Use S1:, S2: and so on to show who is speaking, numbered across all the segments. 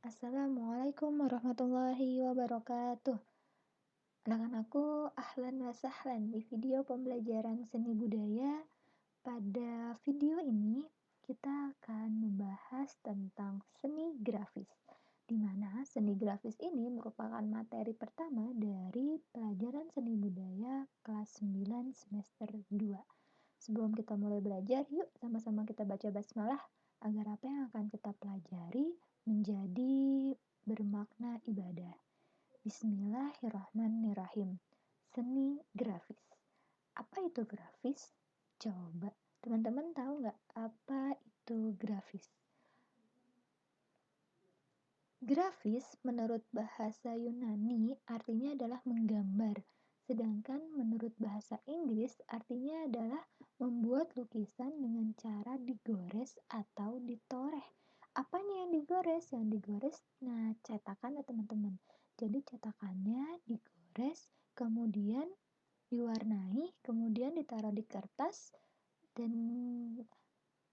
S1: Assalamualaikum warahmatullahi wabarakatuh. Anak-anakku, ahlan wa sahlan di video pembelajaran seni budaya. Pada video ini, kita akan membahas tentang seni grafis, di mana seni grafis ini merupakan materi pertama dari pelajaran seni budaya kelas 9 semester 2. Sebelum kita mulai belajar, yuk sama-sama kita baca basmalah agar apa yang akan kita pelajari menjadi bermakna ibadah. Bismillahirrahmanirrahim. Seni grafis. Apa itu grafis? Coba, teman-teman tahu nggak apa itu grafis? Grafis menurut bahasa Yunani artinya adalah menggambar, sedangkan menurut bahasa Inggris artinya adalah membuat lukisan dengan cara digores atau ditoreh. Apanya yang digores? Yang digores, nah cetakan ya teman-teman. Jadi cetakannya digores, kemudian diwarnai, kemudian ditaruh di kertas, dan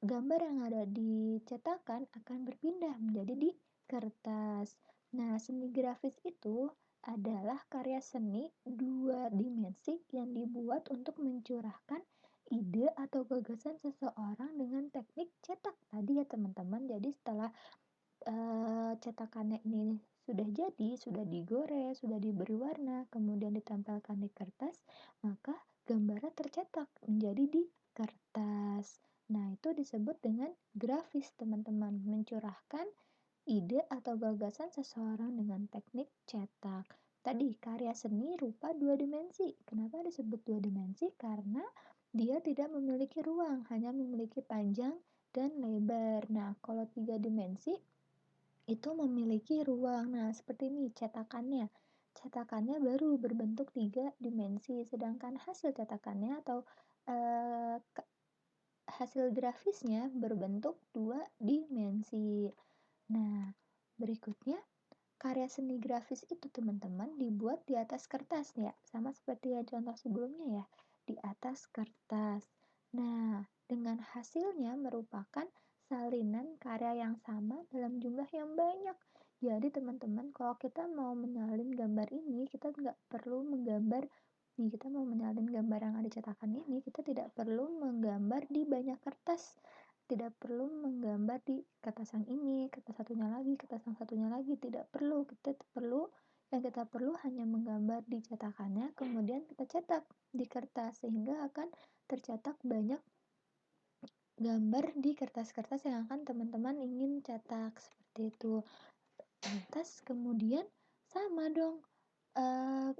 S1: gambar yang ada di cetakan akan berpindah menjadi di kertas. Nah, seni grafis itu adalah karya seni dua dimensi yang dibuat untuk mencurahkan ide atau gagasan seseorang dengan teknik cetak tadi ya teman-teman. Jadi setelah cetakannya ini sudah jadi, sudah digores, sudah diberi warna, kemudian ditempelkan di kertas, maka gambarnya tercetak menjadi di kertas. Nah, itu disebut dengan grafis, teman-teman. Mencurahkan ide atau gagasan seseorang dengan teknik cetak. Tadi, karya seni rupa dua dimensi. Kenapa disebut dua dimensi? Karena dia tidak memiliki ruang, hanya memiliki panjang dan lebar. Nah, kalau tiga dimensi, itu memiliki ruang. Nah, seperti ini cetakannya. Cetakannya baru berbentuk 3 dimensi, sedangkan hasil cetakannya atau hasil grafisnya berbentuk 2 dimensi. Nah, berikutnya karya seni grafis itu teman-teman dibuat di atas kertas ya, sama seperti yang contoh sebelumnya ya, di atas kertas. Nah, dengan hasilnya merupakan salinan karya yang sama dalam jumlah yang banyak. Jadi teman-teman, kalau kita mau menyalin gambar ini, kita nggak perlu menggambar nih, kita mau menyalin gambar yang ada cetakan ini, kita tidak perlu menggambar di banyak kertas, tidak perlu menggambar di kertas yang ini, kertas satunya lagi, kertas yang satunya lagi, tidak perlu. Yang kita perlu hanya menggambar di cetakannya, kemudian kita cetak di kertas sehingga akan tercetak banyak gambar di kertas-kertas yang akan teman-teman ingin cetak, seperti itu. Lantas kemudian sama dong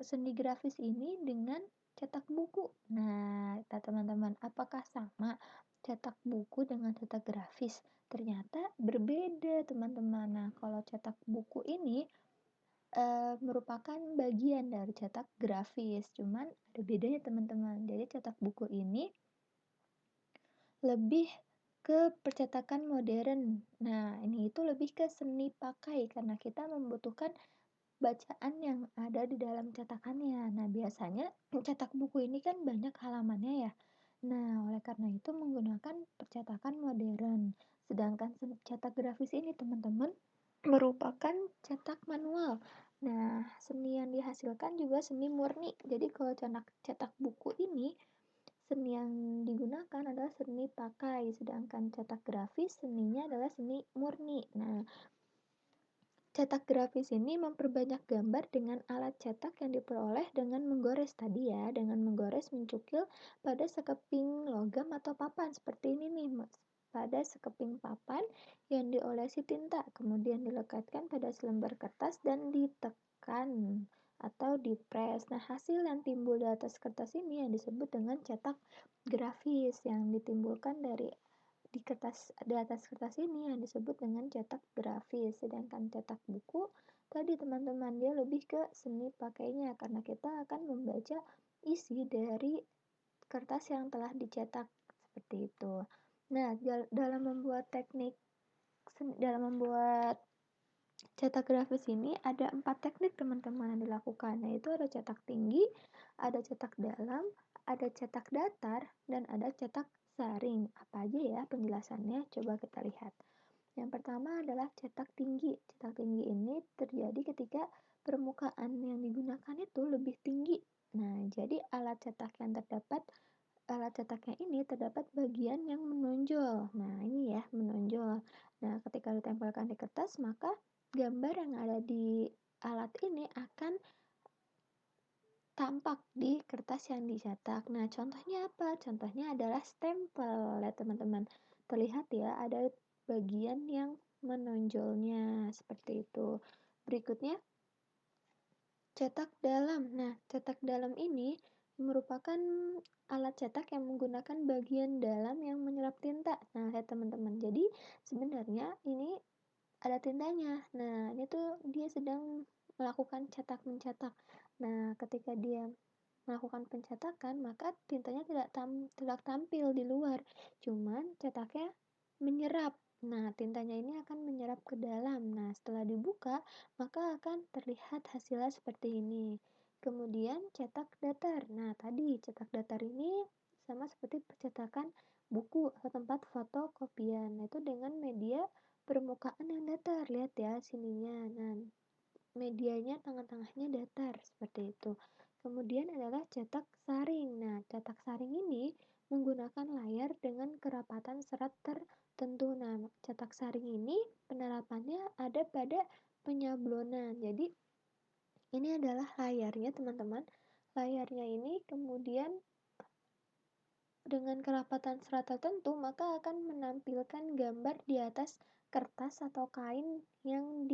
S1: seni grafis ini dengan cetak buku. Nah, teman-teman, apakah sama cetak buku dengan cetak grafis? Ternyata berbeda, teman-teman. Nah, kalau cetak buku ini merupakan bagian dari cetak grafis, cuman ada bedanya, teman-teman. Jadi cetak buku ini lebih ke percetakan modern. Nah, ini itu lebih ke seni pakai karena kita membutuhkan bacaan yang ada di dalam cetakannya. Nah, biasanya cetak buku ini kan banyak halamannya ya. Nah, oleh karena itu menggunakan percetakan modern. Sedangkan cetak grafis ini, teman-teman, merupakan cetak manual. Nah, seni yang dihasilkan juga seni murni. Jadi kalau cetak buku ini, seni yang digunakan adalah seni pakai, sedangkan cetak grafis seninya adalah seni murni. Nah, cetak grafis ini memperbanyak gambar dengan alat cetak yang diperoleh dengan menggores tadi ya, dengan menggores mencukil pada sekeping logam atau papan seperti ini nih, pada sekeping papan yang diolesi tinta, kemudian dilekatkan pada selembar kertas dan ditekan atau dipres. Nah, hasil yang timbul di atas kertas ini yang disebut dengan cetak grafis yang ditimbulkan di atas kertas ini yang disebut dengan cetak grafis. Sedangkan cetak buku tadi teman-teman, dia lebih ke seni pakainya karena kita akan membaca isi dari kertas yang telah dicetak seperti itu. Nah, dalam membuat cetak grafis ini ada 4 teknik teman-teman yang dilakukan, yaitu ada cetak tinggi, ada cetak dalam, ada cetak datar, dan ada cetak saring. Apa aja ya penjelasannya? Coba kita lihat. Yang pertama adalah cetak tinggi. Cetak tinggi ini terjadi ketika permukaan yang digunakan itu lebih tinggi. Nah, jadi alat cetaknya ini terdapat bagian yang menonjol. Nah, ini ya, menonjol. Nah, ketika ditempelkan di kertas, maka gambar yang ada di alat ini akan tampak di kertas yang dicetak. Nah, contohnya apa? Contohnya adalah stempel. Lihat teman-teman, terlihat ya ada bagian yang menonjolnya seperti itu. Berikutnya, cetak dalam. Nah, cetak dalam ini merupakan alat cetak yang menggunakan bagian dalam yang menyerap tinta. Nah, lihat teman-teman. Jadi, sebenarnya ini ada tintanya. Nah, ini tuh dia sedang melakukan cetak mencetak. Nah, ketika dia melakukan pencetakan, maka tintanya tidak tampil di luar, cuman cetaknya menyerap. Nah, tintanya ini akan menyerap ke dalam. Nah, setelah dibuka, maka akan terlihat hasilnya seperti ini. Kemudian cetak datar. Nah, tadi cetak datar ini sama seperti percetakan buku atau tempat fotokopian. Nah, itu dengan media permukaan yang datar. Lihat ya sininya. Nah, medianya tengah-tengahnya datar seperti itu. Kemudian adalah cetak saring. Nah, cetak saring ini menggunakan layar dengan kerapatan serat tertentu. Nah, cetak saring ini penerapannya ada pada penyablonan. Jadi, ini adalah layarnya, teman-teman. Layarnya ini kemudian dengan kerapatan serat tertentu, maka akan menampilkan gambar di atas kertas atau kain yang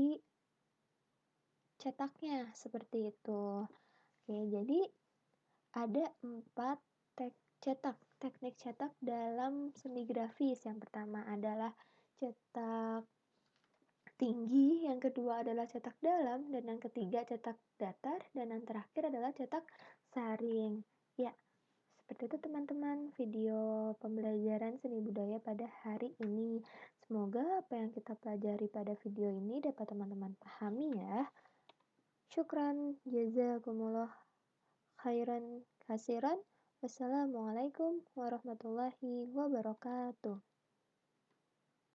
S1: dicetaknya seperti itu. Oke, jadi ada 4 teknik cetak dalam seni grafis. Yang pertama adalah cetak tinggi, yang kedua adalah cetak dalam, dan yang ketiga cetak datar, dan yang terakhir adalah cetak saring. Ya, seperti itu teman-teman video pembelajaran seni budaya pada hari ini. Semoga apa yang kita pelajari pada video ini dapat teman-teman pahami ya. Syukran, jazakumullah khairan kasiran. Wassalamualaikum warahmatullahi wabarakatuh.